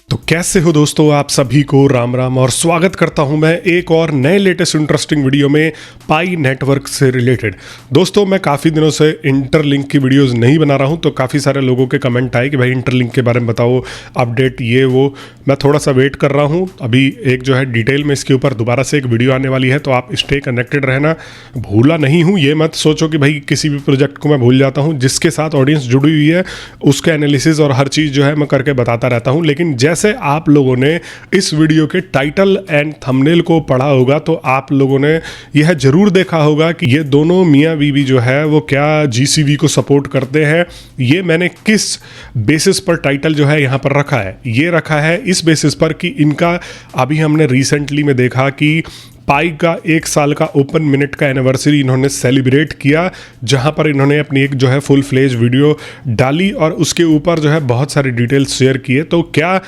तो कैसे हो दोस्तों, आप सभी को राम राम और स्वागत करता हूं मैं एक और नए लेटेस्ट इंटरेस्टिंग वीडियो में पाई नेटवर्क से रिलेटेड। दोस्तों मैं काफ़ी दिनों से इंटरलिंक की वीडियोस नहीं बना रहा हूं, तो काफ़ी सारे लोगों के कमेंट आए कि भाई इंटरलिंक के बारे में बताओ, अपडेट ये वो। मैं थोड़ा सा वेट कर रहा हूं, अभी एक जो है डिटेल में इसके ऊपर दोबारा से एक वीडियो आने वाली है, तो आप स्टे कनेक्टेड रहना। भूला नहीं हूँ, ये मत सोचो कि भाई किसी भी प्रोजेक्ट को मैं भूल जाता हूँ। जिसके साथ ऑडियंस जुड़ी हुई है उसके एनालिसिस और हर चीज़ जो है मैं करके बताता रहता हूँ। लेकिन जैसे आप लोगों ने इस वीडियो के टाइटल एंड थंबनेल को पढ़ा होगा तो आप लोगों ने यह जरूर देखा होगा कि ये दोनों मियाँ बीवी जो है वो क्या जीसीवी को सपोर्ट करते हैं। ये मैंने किस बेसिस पर टाइटल जो है यहाँ पर रखा है, ये रखा है इस बेसिस पर कि इनका अभी हमने रिसेंटली में देखा कि पाई का 1 साल का ओपन मिनट का एनिवर्सरी इन्होंने सेलिब्रेट किया, जहां पर इन्होंने अपनी एक जो है फुल फ्लेज वीडियो डाली और उसके ऊपर जो है बहुत सारे डिटेल्स शेयर किए। तो क्या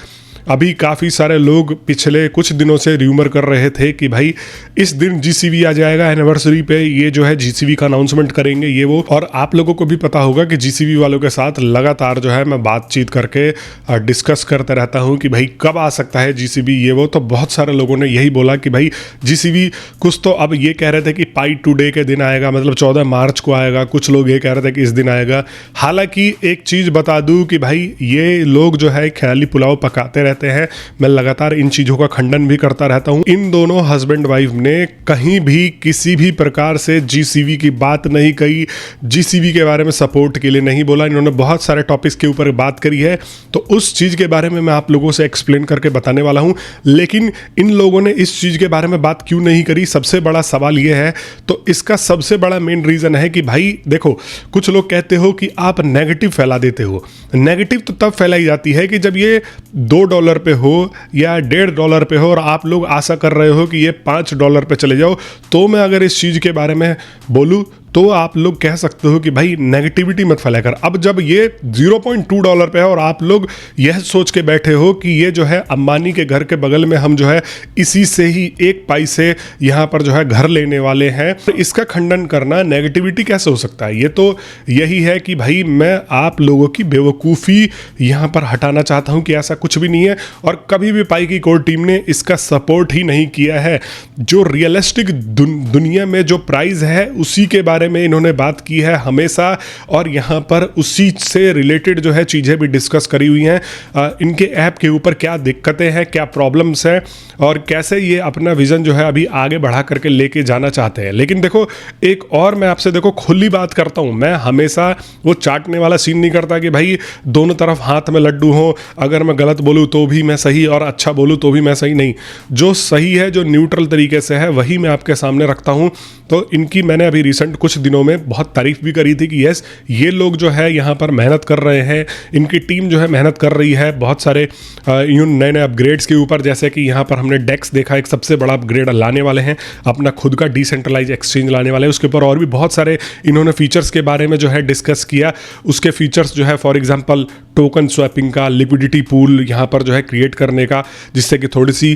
अभी काफ़ी सारे लोग पिछले कुछ दिनों से र्यूमर कर रहे थे कि भाई इस दिन जीसीवी आ जाएगा एनिवर्सरी पे, ये जो है जीसीवी का अनाउंसमेंट करेंगे ये वो। और आप लोगों को भी पता होगा कि जीसीवी वालों के साथ लगातार जो है मैं बातचीत करके डिस्कस करते रहता हूँ कि भाई कब आ सकता है जीसीवी ये वो। तो बहुत सारे लोगों ने यही बोला कि भाई जीसीवी कुछ तो अब ये कह रहे थे कि पाई टुडे के दिन आएगा, मतलब 14 मार्च को आएगा। कुछ लोग ये कह रहे थे कि इस दिन आएगा। हालांकि एक चीज़ बता दूँ कि भाई ये लोग जो है ख्याली पुलाव पकाते रहते हैं। मैं लगातार इन चीज़ों का खंडन भी करता रहता हूं। इन दोनों हस्बैंड वाइफ ने कहीं भी किसी भी प्रकार से जीसीवी की बात नहीं कही, जीसीवी के बारे में सपोर्ट के लिए नहीं बोला। इन्होंने बहुत सारे टॉपिक्स के ऊपर बात करी है, तो उस चीज़ के बारे में मैं आप लोगों से एक्सप्लेन करके बताने वाला हूं। लेकिन इन लोगों ने इस चीज़ के बारे में बात क्यों नहीं करी, सबसे बड़ा सवाल यह है। तो इसका सबसे बड़ा मेन रीज़न है कि भाई देखो, कुछ लोग कहते हो कि आप नेगेटिव फैला देते हो। नेगेटिव तो तब फैलाई जाती है कि जब ये $2 पे हो या $1.5 पे हो और आप लोग आशा कर रहे हो कि ये $5 पे चले जाओ। तो मैं अगर इस चीज़ के बारे में बोलूँ तो आप लोग कह सकते हो कि भाई नेगेटिविटी मत फैला कर। अब जब ये $0.2 पे है और आप लोग यह सोच के बैठे हो कि ये जो है अंबानी के घर के बगल में हम जो है इसी से ही 1 पाई से यहाँ पर जो है घर लेने वाले हैं, तो इसका खंडन करना नेगेटिविटी कैसे हो सकता है। ये तो यही है कि भाई मैं आप लोगों की बेवकूफ़ी यहाँ पर हटाना चाहता हूँ कि ऐसा कुछ भी नहीं है और कभी भी पाई की कोर टीम ने इसका सपोर्ट ही नहीं किया है। जो रियलिस्टिक दुनिया में जो प्राइस है उसी के बारे में इन्होंने बात की है हमेशा, और यहाँ पर उसी से रिलेटेड जो है चीज़ें भी डिस्कस करी हुई हैं। इनके ऐप के ऊपर क्या दिक्कतें हैं, क्या प्रॉब्लम्स हैं और कैसे ये अपना विज़न जो है अभी आगे बढ़ा करके लेके जाना चाहते हैं। लेकिन देखो एक और मैं आपसे देखो खुली बात करता हूँ, मैं हमेशा वो चाटने वाला सीन नहीं करता कि भाई दोनों तरफ हाथ में लड्डू हो, अगर मैं गलत बोलूँ तो भी मैं सही और अच्छा बोलूँ तो भी मैं सही नहीं। जो सही है, जो न्यूट्रल तरीके से है, वही मैं आपके सामने रखता हूँ। तो इनकी मैंने अभी रिसेंट कुछ दिनों में बहुत तारीफ भी करी थी कि यस ये लोग जो है यहाँ पर मेहनत कर रहे हैं, इनकी टीम जो है मेहनत कर रही है बहुत सारे नए नए अपग्रेड्स के ऊपर। जैसे कि यहाँ पर हमने डेक्स देखा, एक सबसे बड़ा अपग्रेड लाने वाले हैं, अपना खुद का डिसेंट्रलाइज एक्सचेंज लाने वाले हैं। उसके ऊपर और भी बहुत सारे इन्होंने फीचर्स के बारे में जो है डिस्कस किया। उसके फीचर्स जो है फॉर एग्जांपल टोकन स्वैपिंग का, लिक्विडिटी पूल यहाँ पर जो है क्रिएट करने का, जिससे कि थोड़ी सी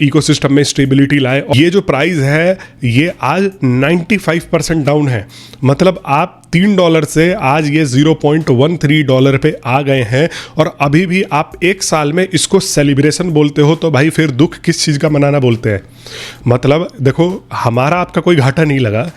इकोसिस्टम में स्टेबिलिटी लाए। ये जो प्राइस है ये आज 95% डाउन है, मतलब आप $3 से आज ये $0.13 पे आ गए हैं और अभी भी आप 1 साल में इसको सेलिब्रेशन बोलते हो। तो भाई फिर दुख किस चीज़ का मनाना बोलते हैं। मतलब देखो हमारा आपका कोई घाटा नहीं लगा,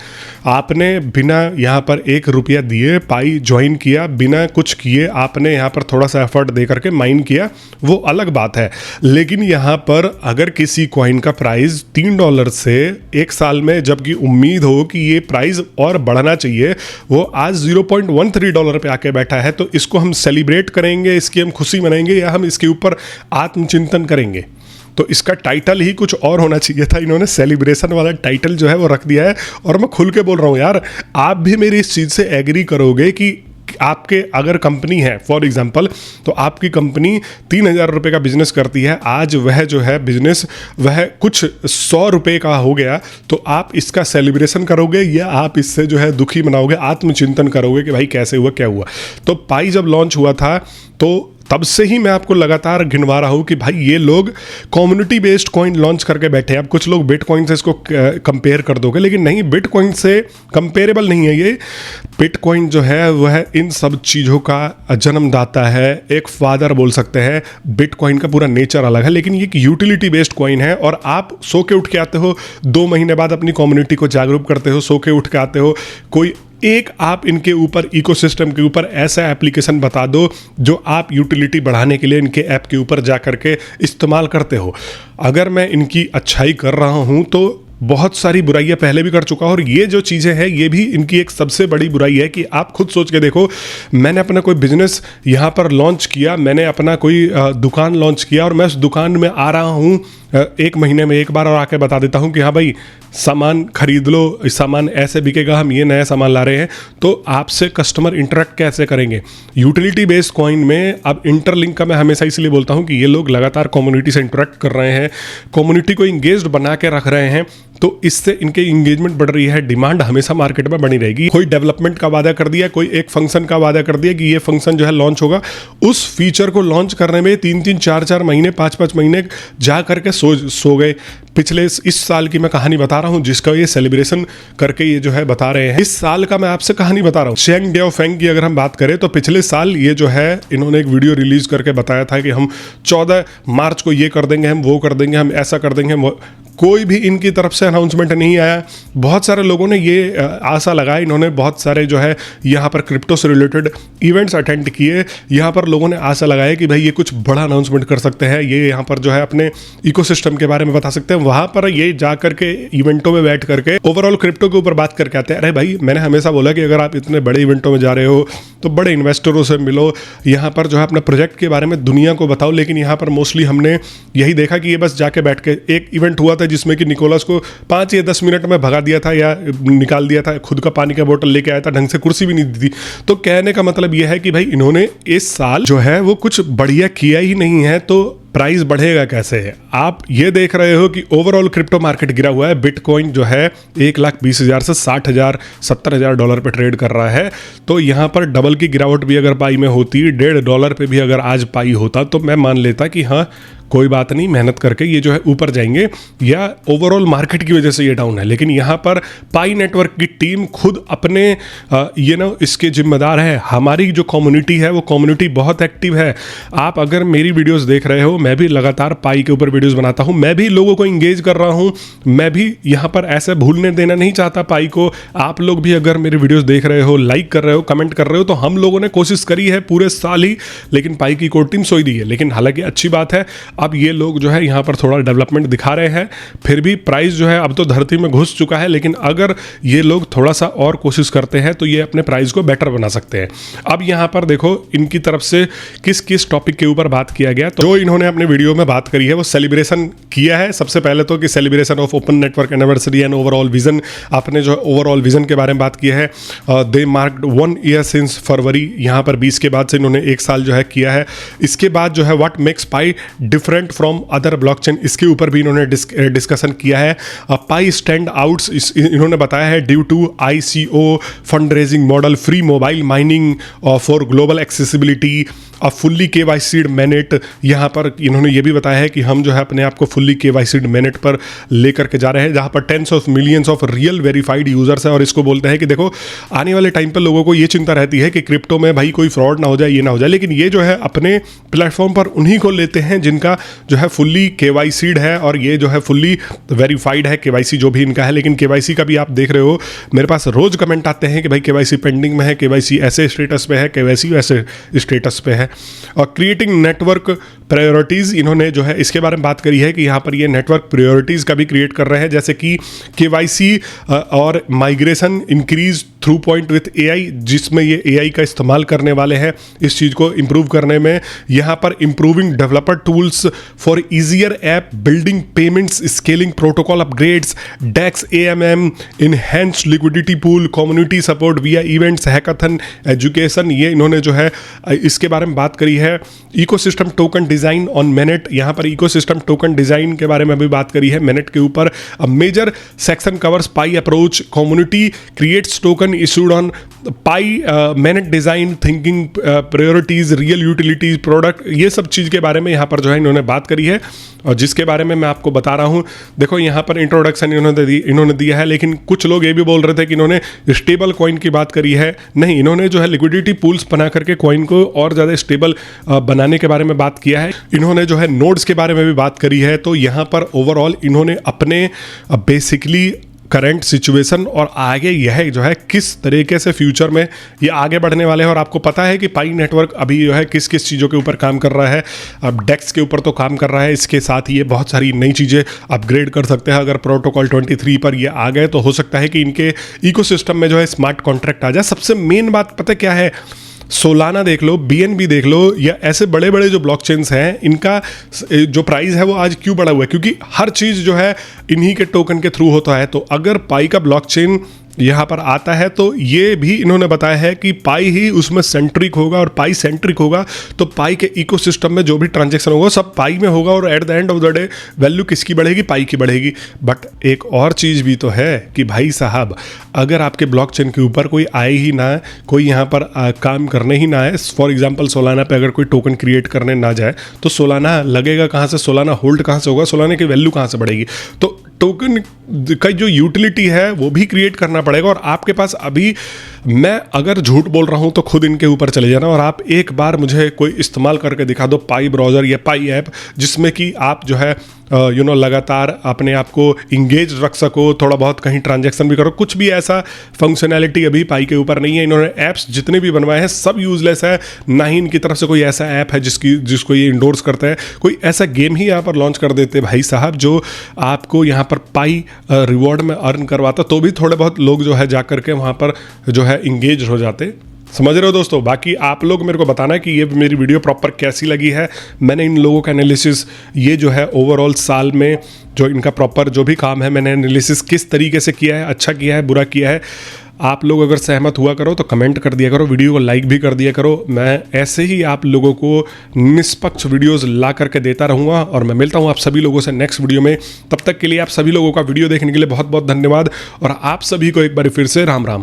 आपने बिना यहाँ पर $1 दिए पाई ज्वाइन किया, बिना कुछ किए आपने यहाँ पर थोड़ा सा एफर्ट दे करके माइन किया, वो अलग बात है। लेकिन यहाँ पर अगर किसी कॉइन का प्राइस $3 से 1 साल में, जबकि उम्मीद हो कि ये प्राइस और बढ़ना चाहिए, वो आज $0.13 पे आके बैठा है, तो इसको हम सेलिब्रेट करेंगे, इसकी हम खुशी मनाएंगे या हम इसके ऊपर आत्मचिंतन करेंगे। तो इसका टाइटल ही कुछ और होना चाहिए था। इन्होंने सेलिब्रेशन वाला टाइटल जो है वो रख दिया है। और मैं खुल के बोल रहा हूँ यार, आप भी मेरी इस चीज़ से एग्री करोगे कि आपके अगर कंपनी है फॉर एग्जांपल, तो आपकी कंपनी $3000 का बिजनेस करती है, आज वह जो है बिजनेस वह कुछ $100 का हो गया, तो आप इसका सेलिब्रेशन करोगे या आप इससे जो है दुखी मनाओगे, आत्मचिंतन करोगे कि भाई कैसे हुआ क्या हुआ। तो पाई जब लॉन्च हुआ था तो तब से ही मैं आपको लगातार गिनवा रहा हूं कि भाई ये लोग कम्युनिटी बेस्ड कॉइन लॉन्च करके बैठे हैं। अब कुछ लोग बिटकॉइन से इसको कंपेयर कर दोगे, लेकिन नहीं, बिटकॉइन से कंपेरेबल नहीं है ये। बिटकॉइन जो है वह इन सब चीज़ों का जन्मदाता है, एक फादर बोल सकते हैं। बिटकॉइन का पूरा नेचर अलग है, लेकिन ये एक यूटिलिटी बेस्ड कॉइन है। और आप सो के उठ के आते हो, 2 महीने बाद अपनी कम्युनिटी को जागरूक करते हो, सो के उठ के आते हो, कोई एक आप इनके ऊपर इकोसिस्टम के ऊपर ऐसा एप्लीकेशन बता दो जो आप यूटिलिटी बढ़ाने के लिए इनके ऐप के ऊपर जा करके इस्तेमाल करते हो। अगर मैं इनकी अच्छाई कर रहा हूं तो बहुत सारी बुराइयां पहले भी कर चुका हूं, और ये जो चीज़ें हैं ये भी इनकी एक सबसे बड़ी बुराई है कि आप खुद सोच के देखो, मैंने अपना कोई बिजनेस यहाँ पर लॉन्च किया, मैंने अपना कोई दुकान लॉन्च किया, और मैं उस दुकान में आ रहा हूँ 1 महीने में एक बार और आके बता देता हूँ कि हाँ भाई सामान खरीद लो, इस सामान ऐसे बिकेगा, हम ये नया सामान ला रहे हैं। तो आपसे कस्टमर इंटरेक्ट कैसे करेंगे? यूटिलिटी बेस्ड कॉइन में अब इंटरलिंक का मैं हमेशा इसलिए बोलता हूँ कि ये लोग लगातार कम्युनिटी से इंटरेक्ट कर रहे हैं, कम्युनिटी को इंगेज्ड बना के रख रहे हैं, तो इससे इनके इंगेजमेंट बढ़ रही है, डिमांड हमेशा मार्केट में बनी रहेगी। कोई डेवलपमेंट का वादा कर दिया, कोई एक फंक्शन का वादा कर दिया कि ये फंक्शन जो है लॉन्च होगा, उस फीचर को लॉन्च करने में 3-3, 4-4 महीने, 5-5 महीने जा करके सो गए। पिछले इस साल की मैं कहानी बता रहा हूं, जिसका ये सेलिब्रेशन करके ये जो है बता रहे हैं। इस साल का मैं आपसे कहानी बता रहा हूं। शेंग डेओ फेंग की अगर हम बात करें तो पिछले साल ये जो है इन्होंने एक वीडियो रिलीज करके बताया था कि हम 14 मार्च को ये कर देंगे, हम वो कर देंगे, हम ऐसा कर देंगे। कोई भी इनकी तरफ से अनाउंसमेंट नहीं आया। बहुत सारे लोगों ने ये आशा लगाई, इन्होंने बहुत सारे जो है यहाँ पर क्रिप्टो से रिलेटेड इवेंट्स अटेंड किए। यहाँ पर लोगों ने आशा लगाई कि भाई ये कुछ बड़ा अनाउंसमेंट कर सकते हैं, ये यहाँ पर जो है अपने इकोसिस्टम के बारे में बता सकते हैं। वहाँ पर ये जा करके इवेंटों में बैठ करके ओवरऑल क्रिप्टो के ऊपर बात करके आते हैं। अरे भाई, मैंने हमेशा बोला कि अगर आप इतने बड़े इवेंटों में जा रहे हो तो बड़े इन्वेस्टरों से मिलो, यहाँ पर जो है अपने प्रोजेक्ट के बारे में दुनिया को बताओ। लेकिन यहाँ पर मोस्टली हमने यही देखा कि ये बस जाके बैठ के, एक इवेंट हुआ था जिसमें कि निकोलस को 5 या 10 मिनट में भगा दिया था या निकाल दिया था, खुद का पानी का बोतल लेके आया था, ढंग से कुर्सी भी नहीं दी थी। तो कहने का मतलब यह है कि भाई इन्होंने इस साल जो है वो कुछ बढ़िया किया ही नहीं है, तो प्राइस बढ़ेगा कैसे? आप ये देख रहे हो कि ओवरऑल क्रिप्टो मार्केट गिरा हुआ है। बिटकॉइन जो है 1,20,000 से 60,000 $70,000 डॉलर पे ट्रेड कर रहा है। तो यहाँ पर डबल की गिरावट भी अगर पाई में होती, $1.5 पे भी अगर आज पाई होता, तो मैं मान लेता कि हाँ कोई बात नहीं, मेहनत करके ये जो है ऊपर जाएंगे, या ओवरऑल मार्केट की वजह से ये डाउन है। लेकिन यहाँ पर पाई नेटवर्क की टीम खुद अपने ये ना इसके जिम्मेदार है। हमारी जो कम्युनिटी है वो कम्युनिटी बहुत एक्टिव है। आप अगर मेरी वीडियोस देख रहे हो, मैं भी लगातार पाई के ऊपर वीडियोस बनाता हूँ, मैं भी लोगों को इंगेज कर रहा हूँ, मैं भी यहाँ पर ऐसे भूलने देना नहीं चाहता पाई को। आप लोग भी अगर मेरी वीडियोस देख रहे हो, लाइक कर रहे हो, कमेंट कर रहे हो, तो हम लोगों ने कोशिश करी है पूरे साल ही, लेकिन पाई की कोर टीम सोई दी है। लेकिन हालांकि अच्छी बात है, अब ये लोग जो है यहाँ पर थोड़ा डेवलपमेंट दिखा रहे हैं। फिर भी प्राइस जो है अब तो धरती में घुस चुका है, लेकिन अगर ये लोग थोड़ा सा और कोशिश करते हैं तो ये अपने प्राइस को बेटर बना सकते हैं। अब यहाँ पर देखो इनकी तरफ से किस किस टॉपिक के ऊपर बात किया गया। तो जो इन्होंने अपने वीडियो में बात करी है वो सेलिब्रेशन किया है। सबसे पहले तो कि celebration of open network anniversary and overall vision, आपने जो ओवरऑल विजन के बारे में बात की है। दे मार्क्ड 1 ईयर सिंस फरवरी, यहाँ पर 20 के बाद से इन्होंने 1 साल जो है किया है। इसके बाद जो है what makes pi different from other blockchain, इसके ऊपर भी इन्होंने डिस्कशन किया है। पाई स्टैंड आउट्स इन्होंने बताया है due to ICO fund raising model, free mobile mining for global accessibility, fully KYC'd mainnet. यहाँ पर इन्होंने ये भी बताया है कि हम जो है अपने आप को फुल्ली KYC'd मैनेट पर लेकर के जा रहे हैं, जहाँ पर tens of millions of real verified users है। और इसको बोलते हैं कि देखो आने वाले टाइम पर लोगों को ये चिंता रहती है कि क्रिप्टो में भाई कोई फ्रॉड ना हो जाए, ये ना हो जाए, लेकिन ये जो है अपने प्लेटफॉर्म पर उन्हीं को लेते हैं जिनका जो है फुल्ली KYC'd है, और ये जो है फुल्ली वेरीफाइड है, KYC जो भी इनका है। लेकिन KYC का भी आप देख रहे हो, मेरे पास रोज कमेंट आते हैं कि भाई KYC पेंडिंग में है, KYC ऐसे स्टेटस पे है, KYC वैसे स्टेटस पे है। और क्रिएटिंग नेटवर्क प्रायोरिटीज, इन्होंने जो है इसके बारे में बात करी है कि यहाँ पर ये नेटवर्क प्रायोरिटीज का भी क्रिएट कर रहे हैं, जैसे कि KYC और migration increase through point with AI, जिसमें ये AI का इस्तेमाल करने वाले हैं इस चीज़ को इम्प्रूव करने में। यहाँ पर improving developer tools for easier app building, payments, scaling, protocol upgrades, DEX AMM, enhanced liquidity pool, community support विया इवेंट्स, हैकाथन, एजुकेशन, ये इन्होंने जो है इसके बारे में बात करी है। Ecosystem token design on MANET, यहाँ पर इकोसिस्टम टोकन डिजाइन के बारे में भी बात करी है मैनेट के ऊपर। Major section covers Pi approach, community creates token token issued on Pi mainnet design thinking priorities real utilities product, ये सब चीज़ के बारे में यहाँ पर जो है इन्होंने बात करी है और जिसके बारे में मैं आपको बता रहा हूँ। देखो यहाँ पर इंट्रोडक्शन इन्होंने दिया है, लेकिन कुछ लोग ये भी बोल रहे थे कि इन्होंने स्टेबल कॉइन की बात करी है। नहीं, इन्होंने जो है लिक्विडिटी पूल्स बना करके कॉइन को और ज़्यादा स्टेबल बनाने के बारे में बात किया है। इन्होंने जो है नोड्स के बारे में भी बात करी है। तो यहाँ पर ओवरऑल इन्होंने अपने बेसिकली करंट सिचुएशन और आगे यह जो है किस तरीके से फ्यूचर में ये आगे बढ़ने वाले हैं, और आपको पता है कि पाई नेटवर्क अभी जो है किस किस चीज़ों के ऊपर काम कर रहा है। अब डेक्स के ऊपर तो काम कर रहा है, इसके साथ ही ये बहुत सारी नई चीज़ें अपग्रेड कर सकते हैं। अगर प्रोटोकॉल 23 पर ये आ गए तो हो सकता है कि इनके इकोसिस्टम में जो है स्मार्ट कॉन्ट्रैक्ट आ जाए। सबसे मेन बात पता क्या है, सोलाना देख लो, BNB देख लो, या ऐसे बड़े बड़े जो ब्लॉकचेन्स हैं, इनका जो प्राइस है वो आज क्यों बढ़ा हुआ है, क्योंकि हर चीज़ जो है इन्हीं के टोकन के थ्रू होता है। तो अगर पाई का ब्लॉकचेन यहाँ पर आता है तो ये भी इन्होंने बताया है कि पाई ही उसमें सेंट्रिक होगा, और पाई सेंट्रिक होगा तो पाई के इकोसिस्टम में जो भी ट्रांजैक्शन होगा सब पाई में होगा, और at the end of the day value किसकी बढ़ेगी, पाई की बढ़ेगी। बट एक और चीज़ भी तो है कि भाई साहब, अगर आपके ब्लॉकचेन के ऊपर कोई आए ही ना है, कोई यहाँ पर काम करने ही ना है, फॉर एग्जाम्पल सोलाना पे अगर कोई टोकन क्रिएट करने ना जाए तो सोलाना लगेगा कहाँ से, सोलाना होल्ड कहाँ से होगा, सोलाना की वैल्यू कहाँ से बढ़ेगी। तो टोकन का जो यूटिलिटी है वो भी क्रिएट करना पड़ेगा। और आपके पास अभी, मैं अगर झूठ बोल रहा हूं तो खुद इनके ऊपर चले जाना और आप एक बार मुझे कोई इस्तेमाल करके दिखा दो पाई ब्राउज़र या पाई ऐप, जिसमें कि आप जो है लगातार अपने आप को इंगेज रख सको, थोड़ा बहुत कहीं ट्रांजैक्शन भी करो। कुछ भी ऐसा फंक्शनैलिटी अभी पाई के ऊपर नहीं है। इन्होंने ऐप्स जितने भी बनवाए हैं सब यूजलेस है, ना ही इनकी तरफ से कोई ऐसा ऐप है जिसको ये इंडोर्स करते हैं। कोई ऐसा गेम ही यहाँ पर लॉन्च कर देते भाई साहब जो आपको यहाँ पर पाई रिवॉर्ड में अर्न करवाता, तो भी थोड़े बहुत लोग जो है जा करके वहाँ पर जो है इंगेज हो जाते। समझ रहे हो दोस्तों। बाकी आप लोग मेरे को बताना कि ये मेरी वीडियो प्रॉपर कैसी लगी है। मैंने इन लोगों का एनालिसिस, ये जो है ओवरऑल साल में जो इनका प्रॉपर जो भी काम है, मैंने एनालिसिस किस तरीके से किया है, अच्छा किया है, बुरा किया है। आप लोग अगर सहमत हुआ करो तो कमेंट कर दिया करो, वीडियो को लाइक भी कर दिया करो। मैं ऐसे ही आप लोगों को निष्पक्ष वीडियोस ला करके देता रहूँगा, और मैं मिलता हूँ आप सभी लोगों से नेक्स्ट वीडियो में। तब तक के लिए आप सभी लोगों का वीडियो देखने के लिए बहुत बहुत धन्यवाद, और आप सभी को एक बार फिर से राम राम।